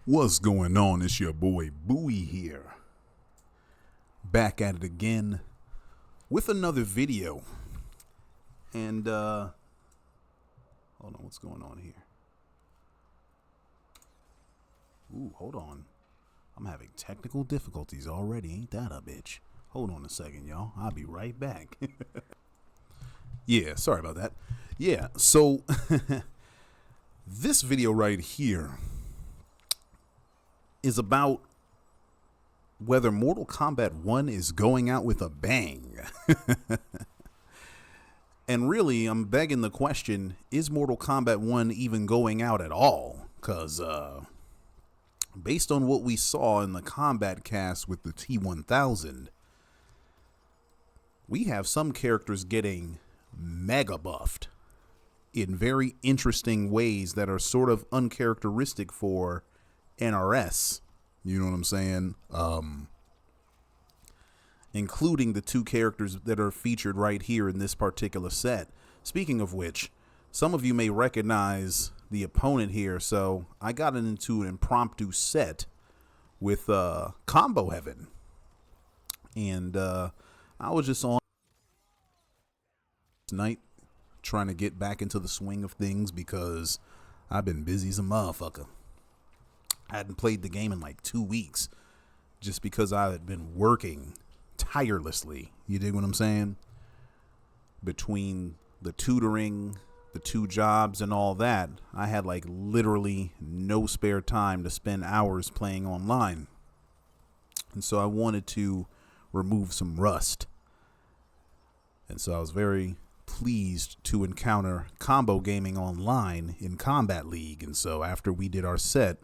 What's going on? It's your boy Bowie here. Back at it again with another video. And hold on, what's going on here? Ooh, hold on. I'm having technical difficulties already. Ain't that a bitch? Hold on a second, y'all. I'll be right back. Yeah, sorry about that. Yeah, so this video right here is about whether Mortal Kombat 1 is going out with a bang. And really, I'm begging the question, is Mortal Kombat 1 even going out at all? Because based on what we saw in the combat cast with the T-1000, we have some characters getting mega buffed in very interesting ways that are sort of uncharacteristic for NRS, you know what I'm saying? Including the two characters that are featured right here in this particular set. Speaking of which, some of you may recognize the opponent here. So I got into an impromptu set with Combo Heaven, and I was just on tonight trying to get back into the swing of things because I've been busy as a motherfucker. I hadn't played the game in like 2 weeks just because I had been working tirelessly. You dig what I'm saying? Between the tutoring, the two jobs, and all that, I had like literally no spare time to spend hours playing online. And so I wanted to remove some rust. And so I was very pleased to encounter Combo Gaming online in Combat League. And so after we did our set,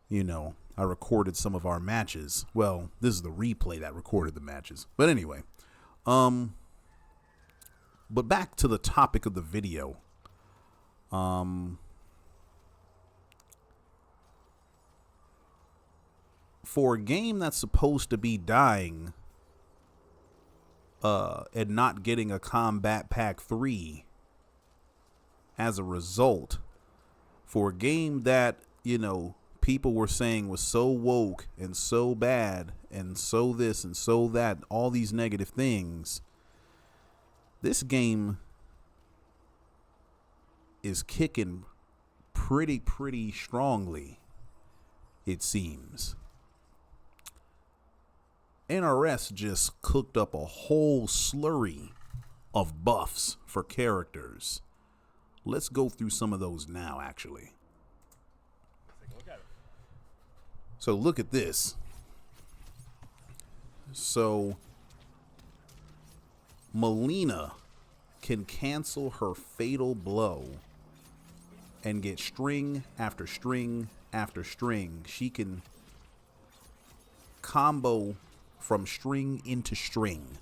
you know, I recorded some of our matches. Well, this is the replay that recorded the matches. But anyway, but back to the topic of the video. For a game that's supposed to be dying and not getting a Combat Pack 3 as a result, for a game that, you know, people were saying was so woke and so bad and so this and so that, all these negative things, this game is kicking pretty strongly, it seems. NRS just cooked up a whole slurry of buffs for characters. Let's go through some of those now, actually. So look at this. So Melina can cancel her fatal blow and get string after string after string. She can combo from string into string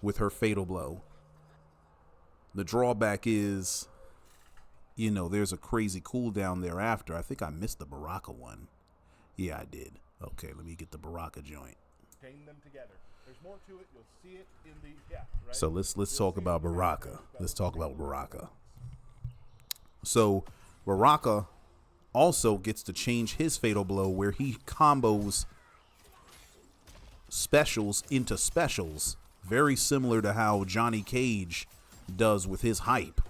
with her fatal blow. The drawback is, you know, there's a crazy cooldown thereafter. I think I missed the Baraka one. Yeah, I did. Okay, let me get the Baraka joint. Chain them together. There's more to it. You'll see it in the right? So let's talk about Baraka. Let's talk about Baraka. So Baraka also gets to change his fatal blow where he combos specials into specials, very similar to how Johnny Cage does with his hype.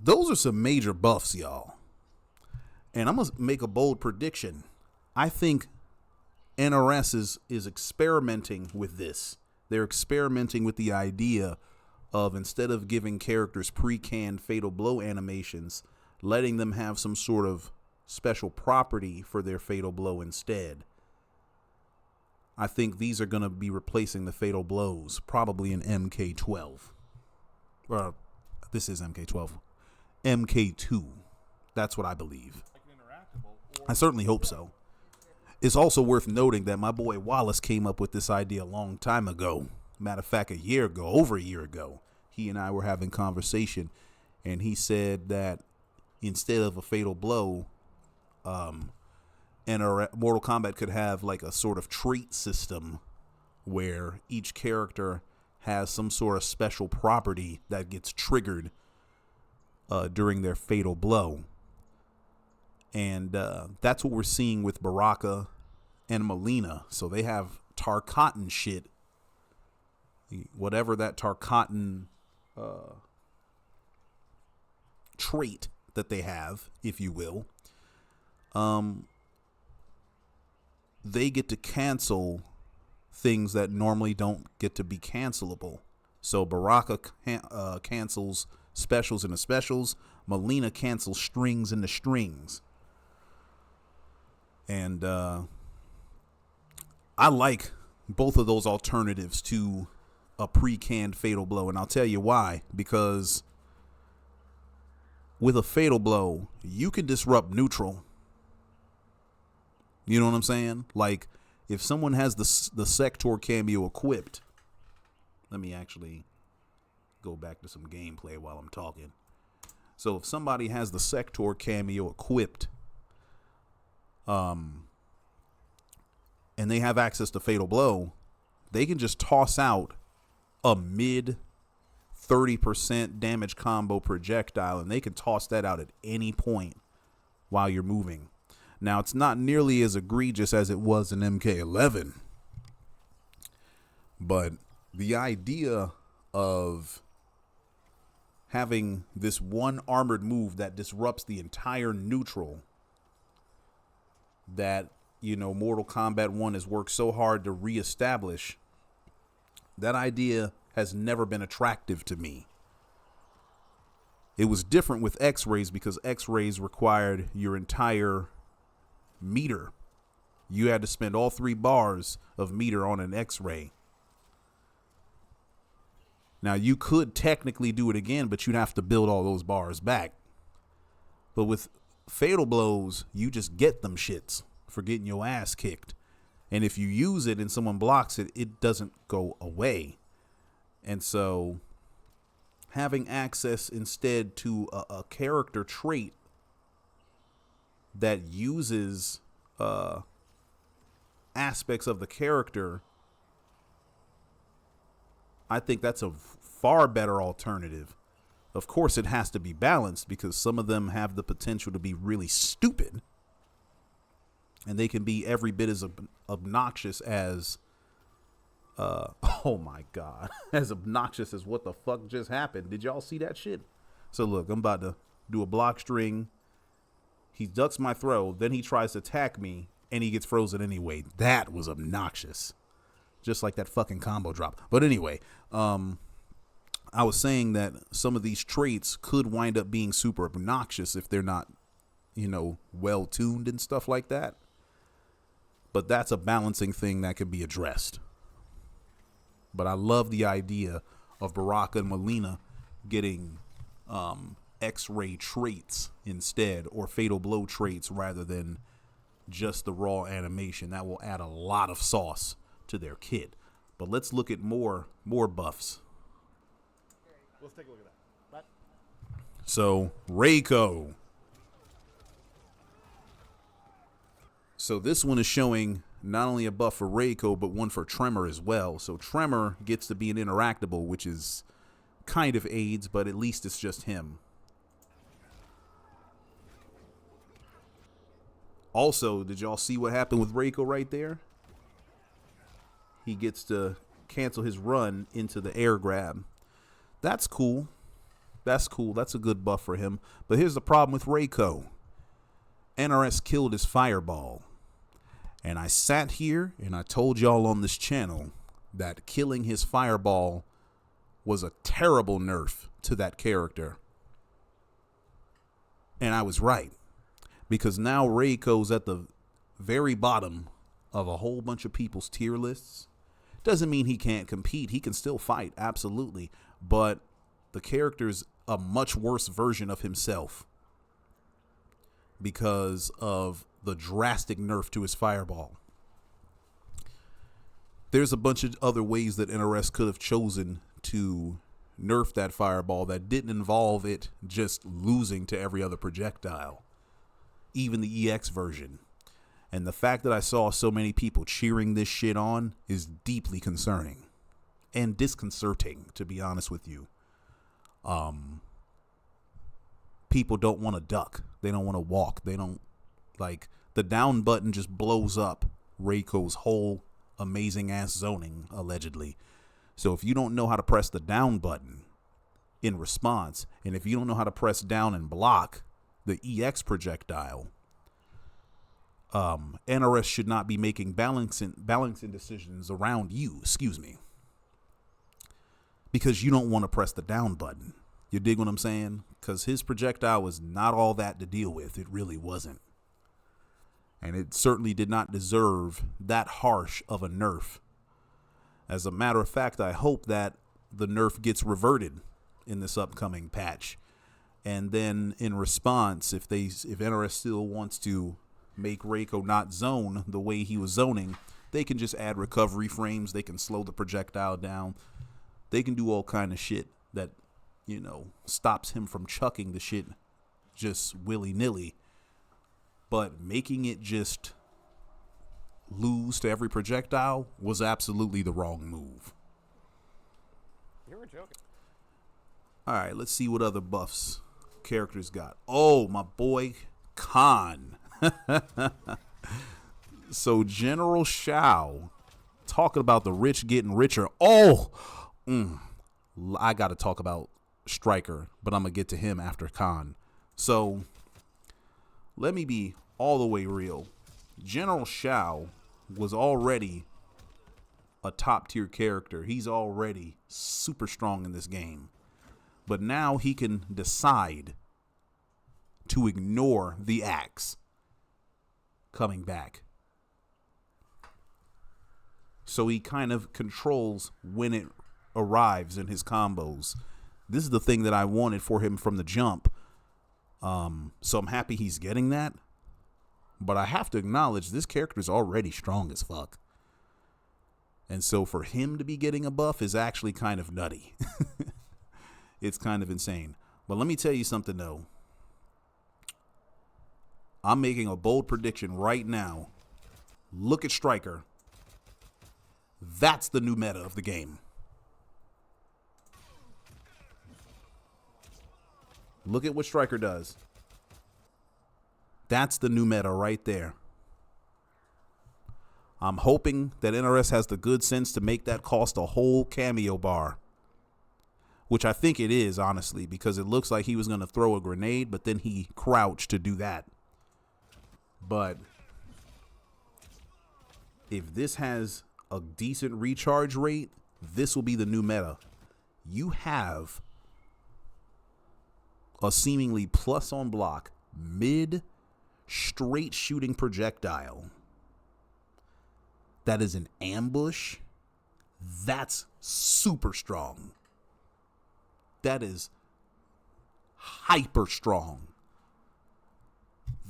Those are some major buffs, y'all. And I'm going to make a bold prediction. I think NRS is experimenting with this. They're experimenting with the idea of, instead of giving characters pre-canned fatal blow animations, letting them have some sort of special property for their fatal blow instead. I think these are going to be replacing the fatal blows, probably in MK12. Or this is MK12. MK2. That's what I believe. I certainly hope so. It's also worth noting that my boy Wallace came up with this idea a long time ago. Matter of fact, over a year ago, he and I were having conversation, and he said that instead of a fatal blow, Mortal Kombat could have like a sort of trait system where each character has some sort of special property that gets triggered during their fatal blow. And that's what we're seeing with Baraka and Melina. So they have Tarkatan shit, whatever that Tarkatan trait that they have, if you will. They get to cancel things that normally don't get to be cancelable. So Baraka cancels specials into specials. Melina cancels strings into strings. And I like both of those alternatives to a pre-canned fatal blow. And I'll tell you why. Because with a fatal blow, you can disrupt neutral. You know what I'm saying? Like, if someone has the Sector cameo equipped, let me actually go back to some gameplay while I'm talking. So if somebody has the Sector cameo equipped, and they have access to fatal blow, they can just toss out a mid 30% damage combo projectile, and they can toss that out at any point while you're moving. Now, it's not nearly as egregious as it was in MK11, but the idea of having this one armored move that disrupts the entire neutral that, you know, Mortal Kombat 1 has worked so hard to reestablish, that idea has never been attractive to me. It was different with X-rays because X-rays required your entire meter. You had to spend all 3 bars of meter on an X-ray. Now, you could technically do it again, but you'd have to build all those bars back. But with fatal blows, you just get them shits for getting your ass kicked. And if you use it and someone blocks it, it doesn't go away. And so having access instead to a character trait that uses aspects of the character, I think that's a far better alternative. Of course, it has to be balanced because some of them have the potential to be really stupid. And they can be every bit as obnoxious as, oh my God, as obnoxious as what the fuck just happened. Did y'all see that shit? So look, I'm about to do a block string. He ducks my throw. Then he tries to attack me and he gets frozen anyway. That was obnoxious. Just like that fucking combo drop. But anyway, I was saying that some of these traits could wind up being super obnoxious if they're not, you know, well tuned and stuff like that. But that's a balancing thing that can be addressed. But I love the idea of Baraka and Melina getting X-ray traits instead, or fatal blow traits rather than just the raw animation. That will add a lot of sauce to their kit. But let's look at more buffs. Let's take a look at that. Right. So Reiko. So this one is showing not only a buff for Reiko, but one for Tremor as well. So Tremor gets to be an interactable, which is kind of AIDS, but at least it's just him. Also, did y'all see what happened with Reiko right there? He gets to cancel his run into the air grab. That's cool. That's cool. That's a good buff for him. But here's the problem with Reiko. NRS killed his fireball. And I sat here and I told y'all on this channel that killing his fireball was a terrible nerf to that character. And I was right. Because now Reiko's at the very bottom of a whole bunch of people's tier lists. Doesn't mean he can't compete. He can still fight, absolutely. But the character's a much worse version of himself because of the drastic nerf to his fireball. There's a bunch of other ways that NRS could have chosen to nerf that fireball that didn't involve it just losing to every other projectile, even the EX version. And the fact that I saw so many people cheering this shit on is deeply concerning and disconcerting, to be honest with you. People don't want to duck. They don't want to walk. They don't Like, the down button just blows up Reiko's whole amazing ass zoning, allegedly. So if you don't know how to press the down button in response, and if you don't know how to press down and block the EX projectile, NRS should not be making balancing decisions around you, excuse me, because you don't want to press the down button. You dig what I'm saying? Because his projectile was not all that to deal with. It really wasn't. And it certainly did not deserve that harsh of a nerf. As a matter of fact, I hope that the nerf gets reverted in this upcoming patch. And then in response, if NRS still wants to make Reiko not zone the way he was zoning, they can just add recovery frames. They can slow the projectile down. They can do all kind of shit that, you know, stops him from chucking the shit just willy-nilly. But making it just lose to every projectile was absolutely the wrong move. You were joking. All right, let's see what other buffs characters got. Oh, my boy Khan. So General Shao, talking about the rich getting richer. Oh, I got to talk about Stryker, but I'm going to get to him after Khan. So let me be all the way real. General Shao was already a top tier character. He's already super strong in this game. But now he can decide to ignore the axe coming back. So he kind of controls when it arrives in his combos. This is the thing that I wanted for him from the jump. So I'm happy he's getting that. But I have to acknowledge this character is already strong as fuck. And so for him to be getting a buff is actually kind of nutty. It's kind of insane. But let me tell you something, though. I'm making a bold prediction right now. Look at Stryker. That's the new meta of the game. Look at what Stryker does. That's the new meta right there. I'm hoping that NRS has the good sense to make that cost a whole cameo bar. Which I think it is, honestly, because it looks like he was going to throw a grenade, but then he crouched to do that. But if this has a decent recharge rate, this will be the new meta. You have a seemingly plus on block, mid straight shooting projectile that is an ambush. That's super strong. That is hyper strong.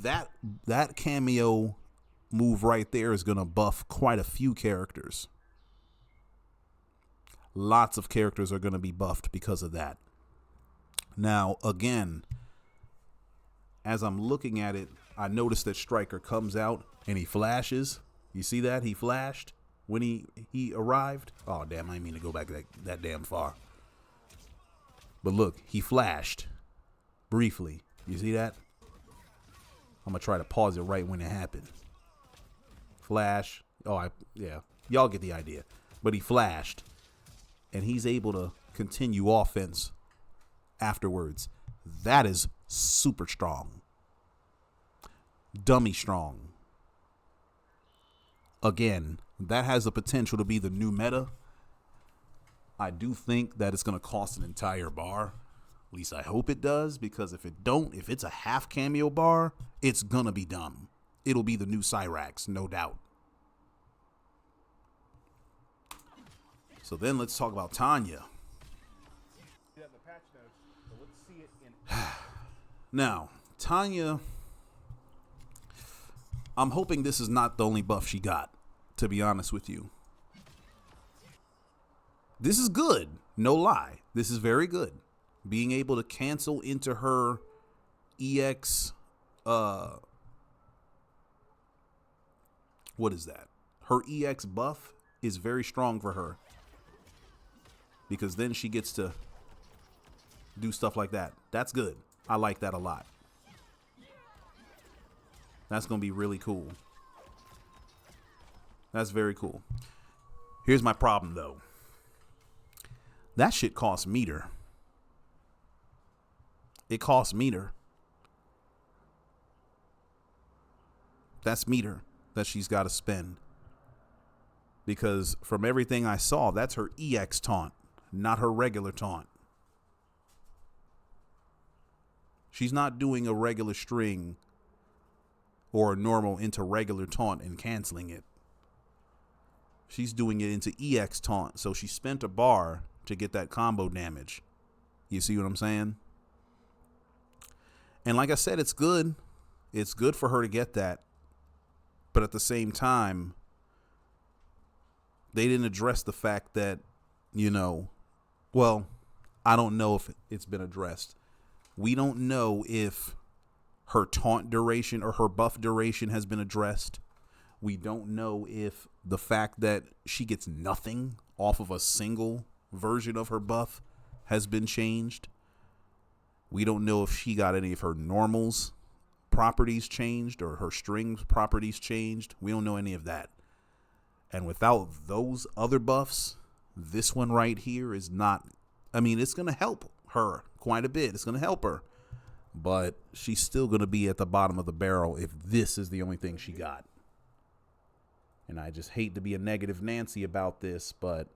That cameo move right there is going to buff quite a few characters. Lots of characters are going to be buffed because of that. Now, again, as I'm looking at it, I noticed that Stryker comes out and he flashes. You see that? He flashed when he arrived. Oh, damn, I didn't mean to go back that damn far. But look, he flashed briefly. You see that? I'm going to try to pause it right when it happened. Flash. Oh, yeah. Y'all get the idea. But he flashed. And he's able to continue offense afterwards. That is super strong. Dummy strong. Again, that has the potential to be the new meta. I do think that it's going to cost an entire bar. At least I hope it does, because if it's a half cameo bar, it's going to be dumb. It'll be the new Cyrax, no doubt. So then let's talk about Tanya. Now, Tanya, I'm hoping this is not the only buff she got, to be honest with you. This is good, no lie. This is very good. Being able to cancel into her EX, what is that? Her EX buff is very strong for her. Because then she gets to do stuff like that. That's good. I like that a lot. That's going to be really cool. That's very cool. Here's my problem, though. That shit costs meter. It costs meter. That's meter that she's got to spend. Because from everything I saw, that's her EX taunt, not her regular taunt. She's not doing a regular string or a normal into regular taunt and canceling it. She's doing it into EX taunt, so she spent a bar to get that combo damage. You see what I'm saying? And like I said, it's good. It's good for her to get that. But at the same time, they didn't address the fact that, well, I don't know if it's been addressed. We don't know if her taunt duration or her buff duration has been addressed. We don't know if the fact that she gets nothing off of a single version of her buff has been changed. We don't know if she got any of her normals properties changed or her strings properties changed. We don't know any of that. And without those other buffs, this one right here is not, it's going to help her quite a bit. It's going to help her. But she's still going to be at the bottom of the barrel if this is the only thing she got. And I just hate to be a negative Nancy about this, but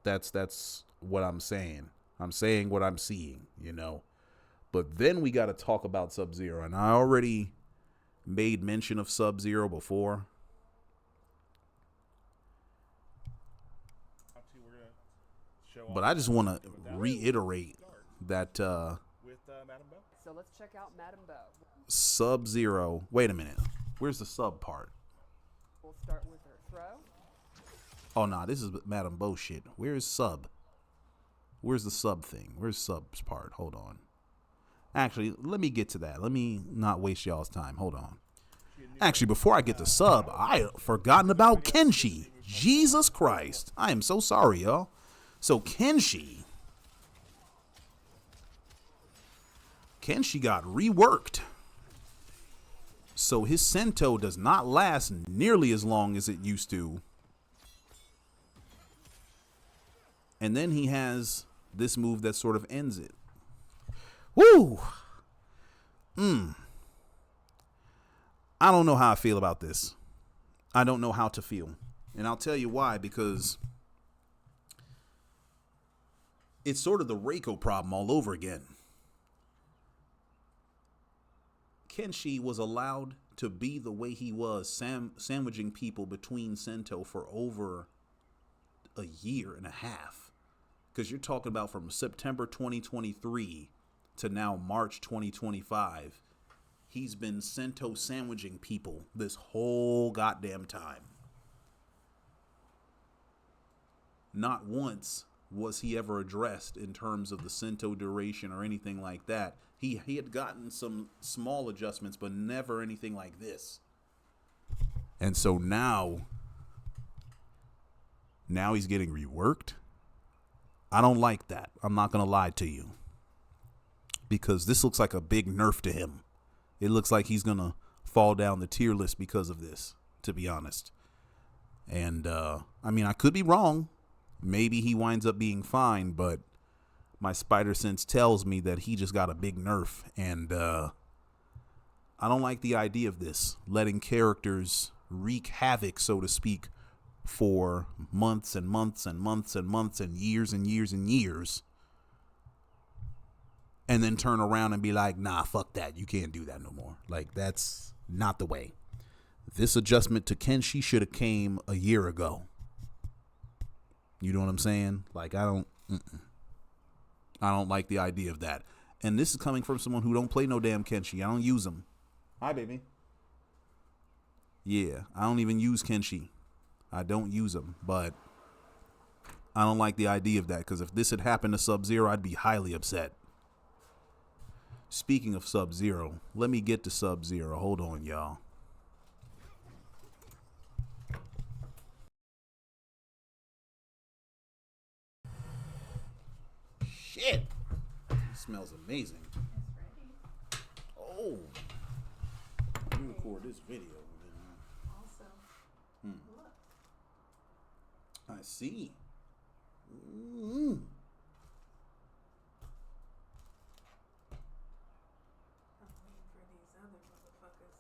that's what I'm saying. I'm saying what I'm seeing, But then we got to talk about Sub-Zero. And I already made mention of Sub-Zero before. But I just want to reiterate that With Madam Bo. So let's check out Madam Bo. Sub-Zero. Wait a minute. Where's the sub part? We'll start with her throw. Oh, nah, this is Madam Bo shit. Where's sub? Where's the sub thing? Where's sub's part? Hold on. Actually, let me get to that. Let me not waste y'all's time. Hold on. Actually, before I get to sub, I had forgotten about Kenshi. Jesus Christ. I am so sorry, y'all. So Kenshi got reworked. So his Sento does not last nearly as long as it used to. And then he has this move that sort of ends it. Woo! I don't know how I feel about this. I don't know how to feel. And I'll tell you why, because it's sort of the Reiko problem all over again. Kenshi was allowed to be the way he was, sandwiching people between Sento for over a year and a half. Because you're talking about from September 2023 to now March 2025. He's been Sento sandwiching people this whole goddamn time. Not once was he ever addressed in terms of the Sento duration or anything like that. He had gotten some small adjustments, but never anything like this. And so now he's getting reworked. I don't like that. I'm not going to lie to you. Because this looks like a big nerf to him. It looks like he's going to fall down the tier list because of this, to be honest. And, I could be wrong. Maybe he winds up being fine, but my spider sense tells me that he just got a big nerf. And I don't like the idea of this, letting characters wreak havoc, so to speak, for months and months and months and months and years and years and years. And then turn around and be like, nah, fuck that. You can't do that no more. Like, that's not the way. This adjustment to Kenshi should have came a year ago. You know what I'm saying? Like, I don't like the idea of that. And this is coming from someone who don't play no damn Kenshi. I don't use them. Hi, baby. Yeah, I don't even use Kenshi. I don't use them, but I don't like the idea of that, because if this had happened to Sub-Zero, I'd be highly upset. Speaking of Sub-Zero, let me get to Sub-Zero. Hold on, y'all. Shit. It smells amazing. Oh. Let me record this video. Also, look. I see. I'm waiting for these other motherfuckers.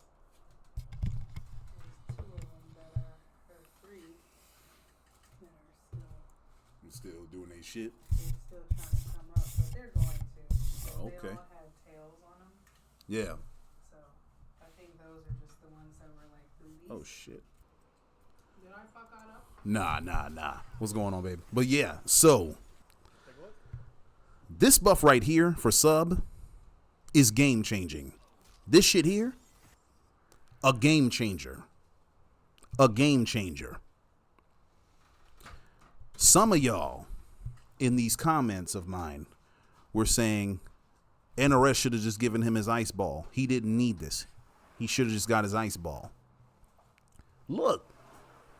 There's 2 of them that are, or 3 that are Still doing their shit. they're still trying to come up, but they're going to. So Oh, they okay. all had tails on them. Yeah. So I think those are just the ones that were like boobies. Oh shit. Did I fuck that up? Nah. What's going on, baby? But yeah, so this buff right here for sub is game changing. This shit here, a game changer. A game changer. Some of y'all in these comments of mine were saying NRS should have just given him his ice ball. He didn't need this. He should have just got his ice ball. Look,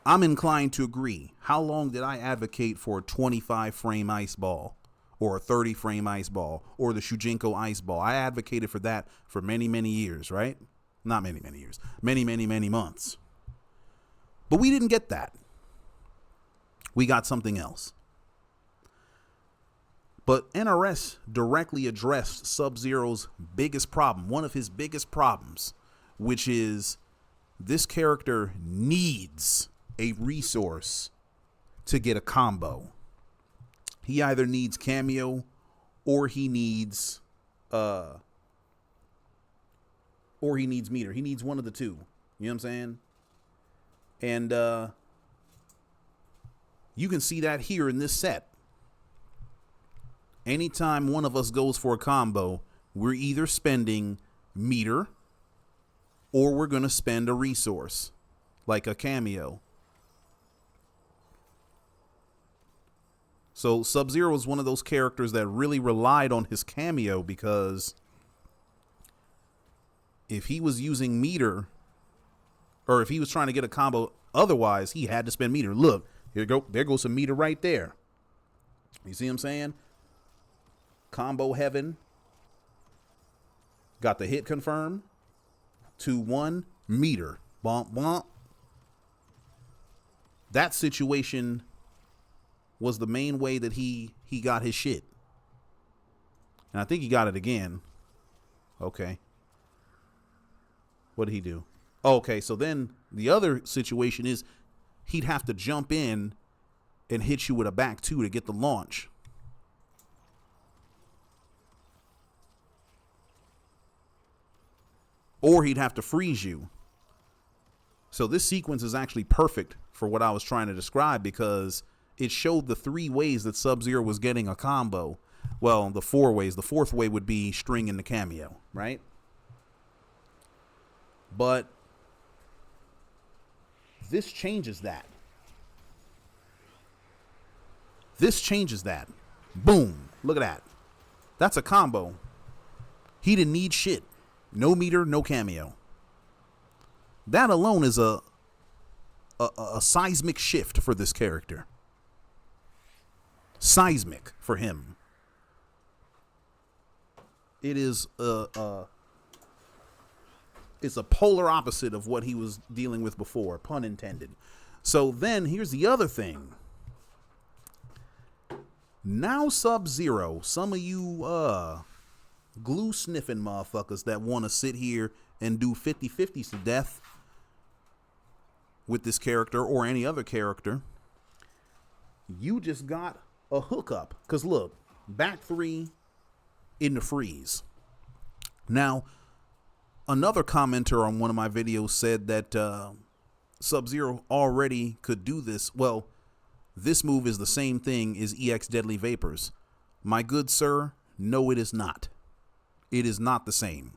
I'm inclined to agree. How long did I advocate for a 25 frame ice ball or a 30 frame ice ball or the Shujinko ice ball? I advocated for that for many, many years, right? Not many, many years. Many, many, many months. But we didn't get that. We got something else. But NRS directly addressed Sub-Zero's biggest problem, one of his biggest problems, which is this character needs a resource to get a combo. He either needs cameo or he needs meter. He needs one of the two. You know what I'm saying? And you can see that here in this set. Anytime one of us goes for a combo, we're either spending meter or we're going to spend a resource like a cameo. So Sub-Zero is one of those characters that really relied on his cameo, because if he was using meter, or if he was trying to get a combo otherwise, he had to spend meter. Look, there goes some meter right there. You see what I'm saying? Combo heaven. Got the hit confirmed. 2-1 meter. Bump, bump. That situation was the main way that he got his shit. And I think he got it again. Okay. What did he do? Okay, so then the other situation is he'd have to jump in and hit you with a back 2 to get the launch. Or he'd have to freeze you. So this sequence is actually perfect for what I was trying to describe, because it showed the 3 ways that Sub-Zero was getting a combo. Well, the 4 ways. The 4th way would be string in the cameo, right? But this changes that. This changes that. Boom. Look at that. That's a combo. He didn't need shit. No meter, no cameo. That alone is a seismic shift for this character. Seismic for him. It is it's a polar opposite of what he was dealing with before, pun intended. So then here's the other thing. Now Sub-Zero, some of you glue sniffing motherfuckers that want to sit here and do 50-50s to death with this character or any other character, you just got a hookup. Because look, back 3 in the freeze. Now, another commenter on one of my videos said that Sub-Zero already could do this. Well, this move is the same thing as EX Deadly Vapors. My good sir, no, it is not. It is not the same.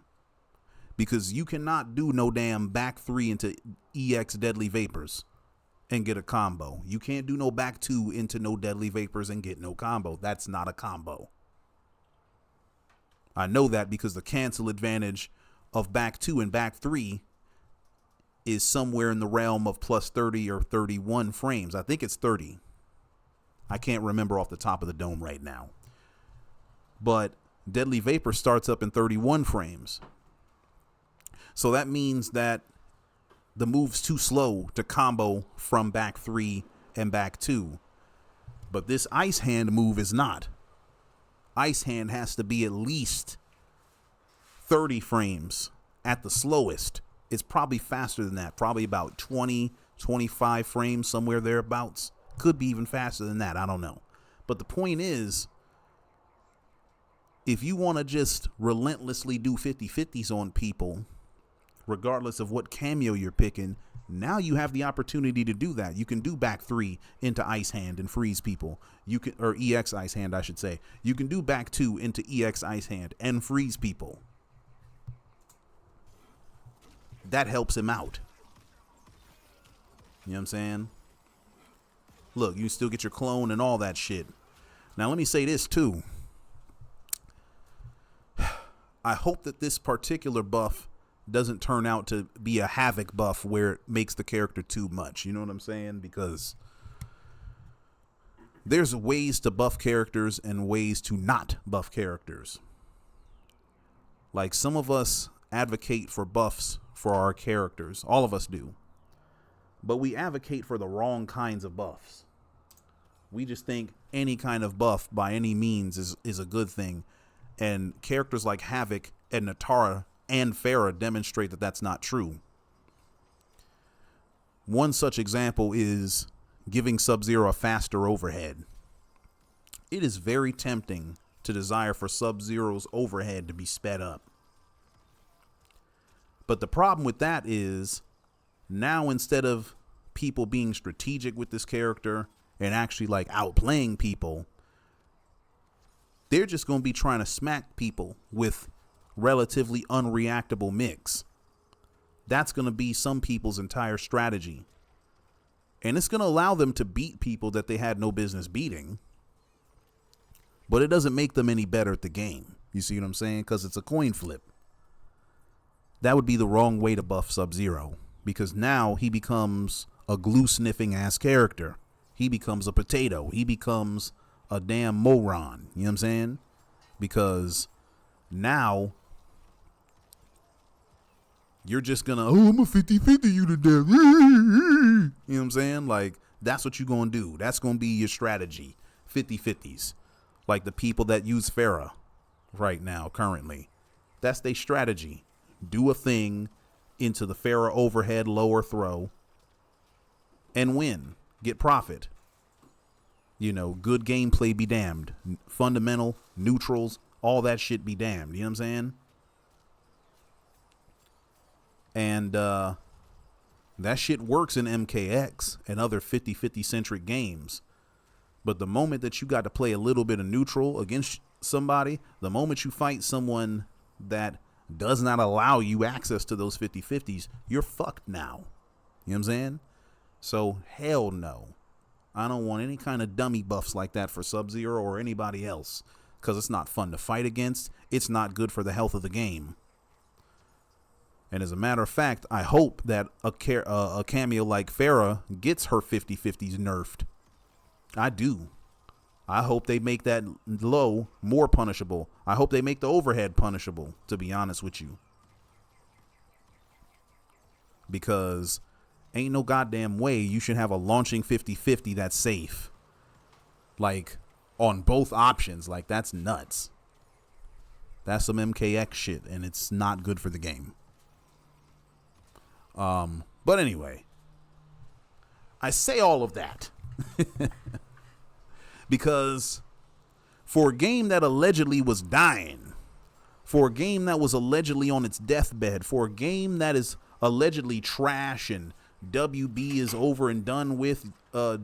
Because you cannot do no damn back 3 into EX Deadly Vapors and get a combo. You can't do no back 2 into no Deadly Vapors and get no combo. That's not a combo. I know that because the cancel advantage of back 2 and back 3 is somewhere in the realm of plus 30 or 31 frames. I think it's 30. I can't remember off the top of the dome right now. But Deadly Vapor starts up in 31 frames. So that means that the move's too slow to combo from back 3 and back 2. But this Ice Hand move is not. Ice Hand has to be at least 30 frames at the slowest. It's probably faster than that, probably about 20, 25 frames, somewhere thereabouts. Could be even faster than that, I don't know. But the point is, if you want to just relentlessly do 50-50s on people, regardless of what cameo you're picking, now you have the opportunity to do that. You can do back 3 into Ice Hand and freeze people. You can, or EX Ice Hand, I should say. You can do back 2 into EX Ice Hand and freeze people. That helps him out. You know what I'm saying? Look, you still get your clone and all that shit. Now, let me say this, too. I hope that this particular buff doesn't turn out to be a Havoc buff where it makes the character too much. You know what I'm saying? Because there's ways to buff characters and ways to not buff characters. Like, some of us advocate for buffs for our characters. All of us do. But we advocate for the wrong kinds of buffs. We just think any kind of buff by any means is a good thing. And characters like Havoc and Natara and Farah demonstrate that that's not true. One such example is giving Sub-Zero a faster overhead. It is very tempting to desire for Sub-Zero's overhead to be sped up. But the problem with that is, now instead of people being strategic with this character and actually like outplaying people, they're just going to be trying to smack people with relatively unreactable mix. That's going to be some people's entire strategy. And it's going to allow them to beat people that they had no business beating. But it doesn't make them any better at the game. You see what I'm saying? Because it's a coin flip. That would be the wrong way to buff Sub-Zero. Because now he becomes a glue-sniffing ass character. He becomes a potato. He becomes a damn moron. You know what I'm saying? Because now you're just gonna, oh, I'm a 50-50 you to death. You know what I'm saying? Like, that's what you're gonna do. That's gonna be your strategy. 50-50s. Like the people that use Farah right now, currently. That's their strategy. Do a thing into the Farah overhead lower throw and win. Get profit. You know, good gameplay be damned. Fundamental, neutrals, all that shit be damned. You know what I'm saying? And that shit works in MKX and other 50-50 centric games. But the moment that you got to play a little bit of neutral against somebody, the moment you fight someone that does not allow you access to those 50-50s, you're fucked now. You know what I'm saying? So, hell no. I don't want any kind of dummy buffs like that for Sub-Zero or anybody else, because it's not fun to fight against. It's not good for the health of the game. And as a matter of fact, I hope that a cameo like Farah gets her 50-50s nerfed. I do. I hope they make that low more punishable. I hope they make the overhead punishable, to be honest with you. Because ain't no goddamn way you should have a launching 50-50 that's safe. Like, on both options. Like, that's nuts. That's some MKX shit, and it's not good for the game. But anyway, I say all of that because for a game that allegedly was dying, for a game that was allegedly on its deathbed, for a game that is allegedly trash and WB is over and done with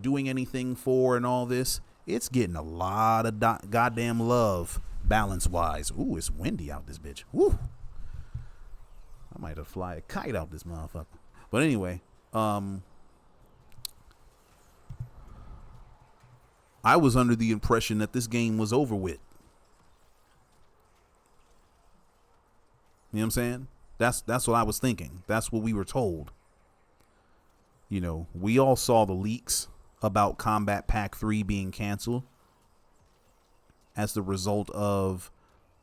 doing anything for and all this, it's getting a lot of goddamn love balance-wise. Ooh, it's windy out this bitch. Woo. I might have fly a kite out this motherfucker. But anyway, I was under the impression that this game was over with. You know what I'm saying? That's what I was thinking. That's what we were told. You know, we all saw the leaks about Combat Pack 3 being canceled as the result of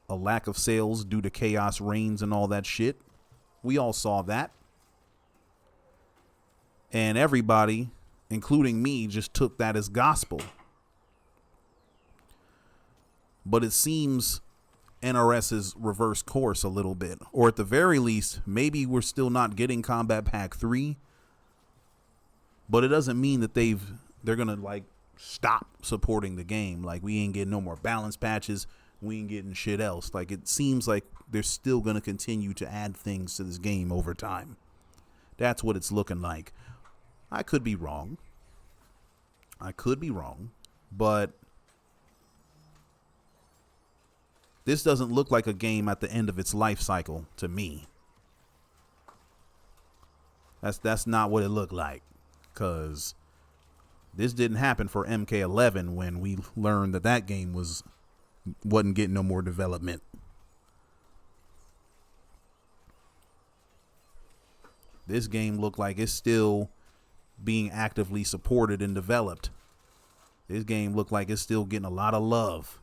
a lack of sales due to Chaos Reigns and all that shit. We all saw that. And everybody, including me, just took that as gospel. But it seems NRS has reversed course a little bit. Or at the very least, maybe we're still not getting Combat Pack 3. But it doesn't mean that they're going to like stop supporting the game. Like we ain't getting no more balance patches. We ain't getting shit else. Like it seems like they're still going to continue to add things to this game over time. That's what it's looking like. I could be wrong. But this doesn't look like a game at the end of its life cycle to me. That's not what it looked like. Because this didn't happen for MK11 when we learned that game wasn't getting no more development. This game looked like it's still being actively supported and developed. This game looked like it's still getting a lot of love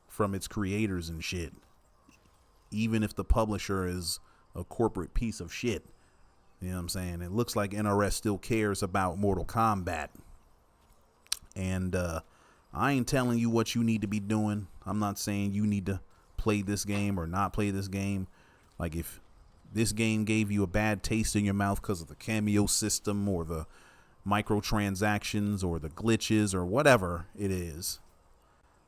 from its creators and shit. Even if the publisher is a corporate piece of shit. You know what I'm saying? It looks like NRS still cares about Mortal Kombat. And I ain't telling you what you need to be doing. I'm not saying you need to play this game or not play this game. Like if this game gave you a bad taste in your mouth because of the cameo system or the microtransactions or the glitches or whatever it is.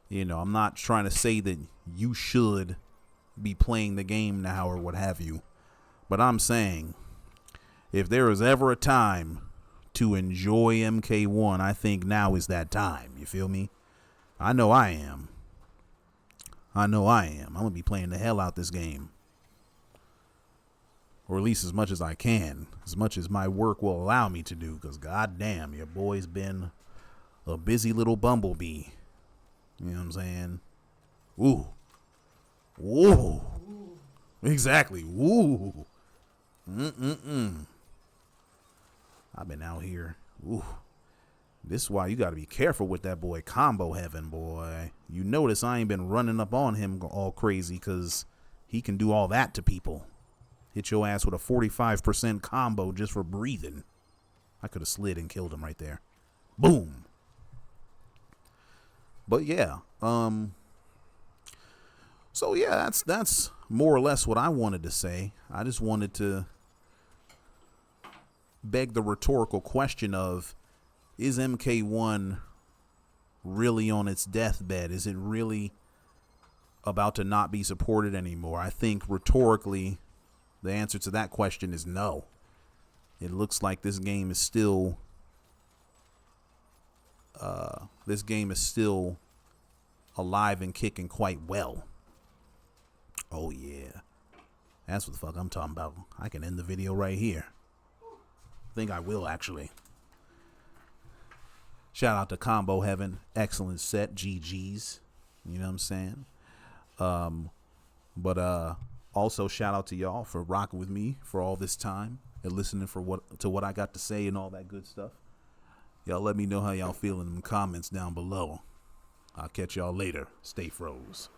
You know, I'm not trying to say that you should be playing the game now or what have you. But I'm saying if there is ever a time to enjoy MK1, I think now is that time. You feel me? I know I am. I'm going to be playing the hell out this game. Or at least as much as I can. As much as my work will allow me to do. Because goddamn, your boy's been a busy little bumblebee. You know what I'm saying? Ooh. Ooh. Exactly. Ooh. I've been out here. Ooh. This is why you got to be careful with that boy Combo Heaven, boy. You notice I ain't been running up on him all crazy because he can do all that to people. Hit your ass with a 45% combo just for breathing. I could have slid and killed him right there. Boom. But yeah. So yeah, that's more or less what I wanted to say. I just wanted to beg the rhetorical question of, is MK1 really on its deathbed? Is it really about to not be supported anymore? I think rhetorically, the answer to that question is no. It looks like this game is still alive and kicking quite well. Oh yeah. That's what the fuck I'm talking about. I can end the video right here. I think I will actually. Shout out to Combo Heaven. Excellent set. GG's. You know what I'm saying? But also shout out to y'all for rocking with me for all this time and listening to what I got to say and all that good stuff. Y'all let me know how y'all feel in the comments down below. I'll catch y'all later. Stay froze.